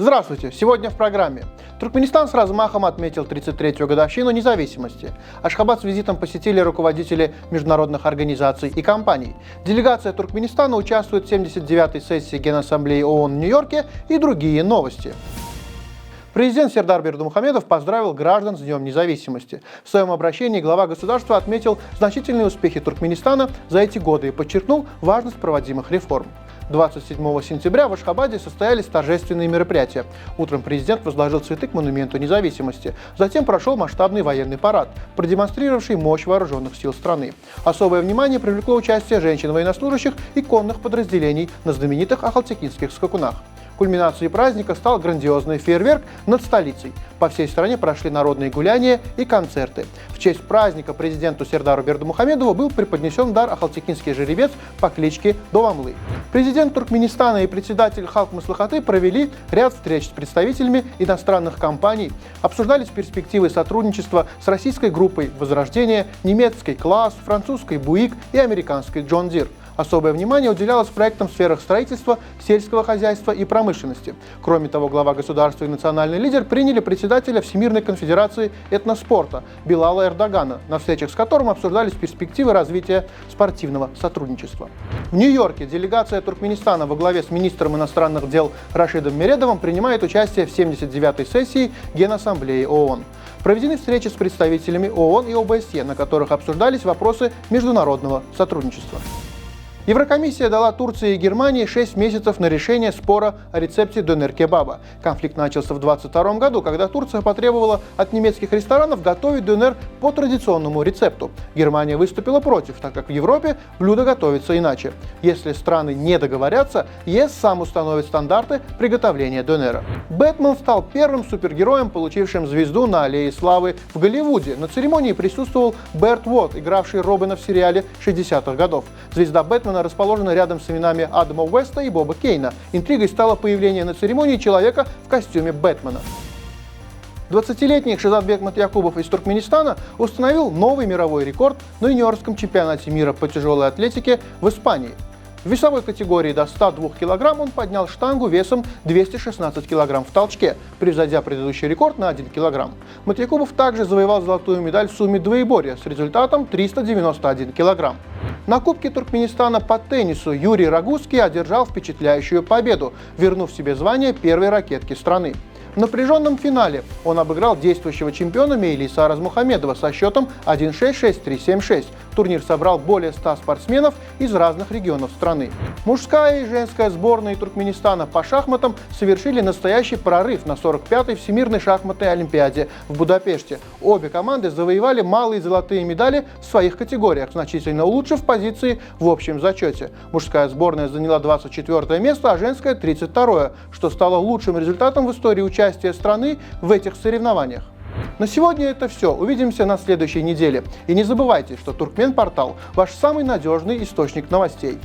Здравствуйте! Сегодня в программе. Туркменистан с размахом отметил 33-ю годовщину независимости. Ашхабад с визитом посетили руководители международных организаций и компаний. Делегация Туркменистана участвует в 79-й сессии Генассамблеи ООН в Нью-Йорке и другие новости. Президент Сердар Бердымухамедов поздравил граждан с Днем независимости. В своем обращении глава государства отметил значительные успехи Туркменистана за эти годы и подчеркнул важность проводимых реформ. 27 сентября в Ашхабаде состоялись торжественные мероприятия. Утром президент возложил цветы к монументу независимости. Затем прошел масштабный военный парад, продемонстрировавший мощь вооруженных сил страны. Особое внимание привлекло участие женщин-военнослужащих и конных подразделений на знаменитых ахалтекинских скакунах. Кульминацией праздника стал грандиозный фейерверк над столицей. По всей стране прошли народные гуляния и концерты. В честь праздника президенту Сердару Бердымухамедову был преподнесен дар ахалтекинский жеребец по кличке Довамлы. Президент Туркменистана и председатель Халк Маслихаты провели ряд встреч с представителями иностранных компаний, обсуждались перспективы сотрудничества с российской группой «Возрождение», немецкой «Класс», французской «Буик» и американской «Джон Дир». Особое внимание уделялось проектам в сферах строительства, сельского хозяйства и промышленности. Кроме того, глава государства и национальный лидер приняли председателя Всемирной конфедерации этноспорта Билала Эрдогана, на встречах с которым обсуждались перспективы развития спортивного сотрудничества. В Нью-Йорке делегация Туркменистана во главе с министром иностранных дел Рашидом Мередовым принимает участие в 79-й сессии Генассамблеи ООН. Проведены встречи с представителями ООН и ОБСЕ, на которых обсуждались вопросы международного сотрудничества. Еврокомиссия дала Турции и Германии 6 месяцев на решение спора о рецепте донер-кебаба. Конфликт начался в 2022 году, когда Турция потребовала от немецких ресторанов готовить донер по традиционному рецепту. Германия выступила против, так как в Европе блюдо готовится иначе. Если страны не договорятся, ЕС сам установит стандарты приготовления донера. Бэтмен стал первым супергероем, получившим звезду на Аллее Славы в Голливуде. На церемонии присутствовал Берт Уотт, игравший Робина в сериале 60-х годов. Звезда Бэтмена расположена рядом с именами Адама Уэста и Боба Кейна. Интригой стало появление на церемонии человека в костюме Бэтмена. 20-летний Шизатбек Матьякубов из Туркменистана установил новый мировой рекорд на юниорском чемпионате мира по тяжелой атлетике в Испании. В весовой категории до 102 кг он поднял штангу весом 216 кг в толчке, превзойдя предыдущий рекорд на 1 кг. Матьякубов также завоевал золотую медаль в сумме двоеборья с результатом 391 кг. На Кубке Туркменистана по теннису Юрий Рагузский одержал впечатляющую победу, вернув себе звание первой ракетки страны. В напряженном финале он обыграл действующего чемпиона Мейлиса Аразмухамедова со счетом 1-6, 6-3, 7-6. Турнир собрал более 100 спортсменов из разных регионов страны. Мужская и женская сборные Туркменистана по шахматам совершили настоящий прорыв на 45-й Всемирной шахматной олимпиаде в Будапеште. Обе команды завоевали малые золотые медали в своих категориях, значительно улучшив позиции в общем зачете. Мужская сборная заняла 24 место, а женская 32-е, что стало лучшим результатом в истории участия страны в этих соревнованиях. На сегодня это все. Увидимся на следующей неделе. И не забывайте, что Туркмен Портал – ваш самый надежный источник новостей.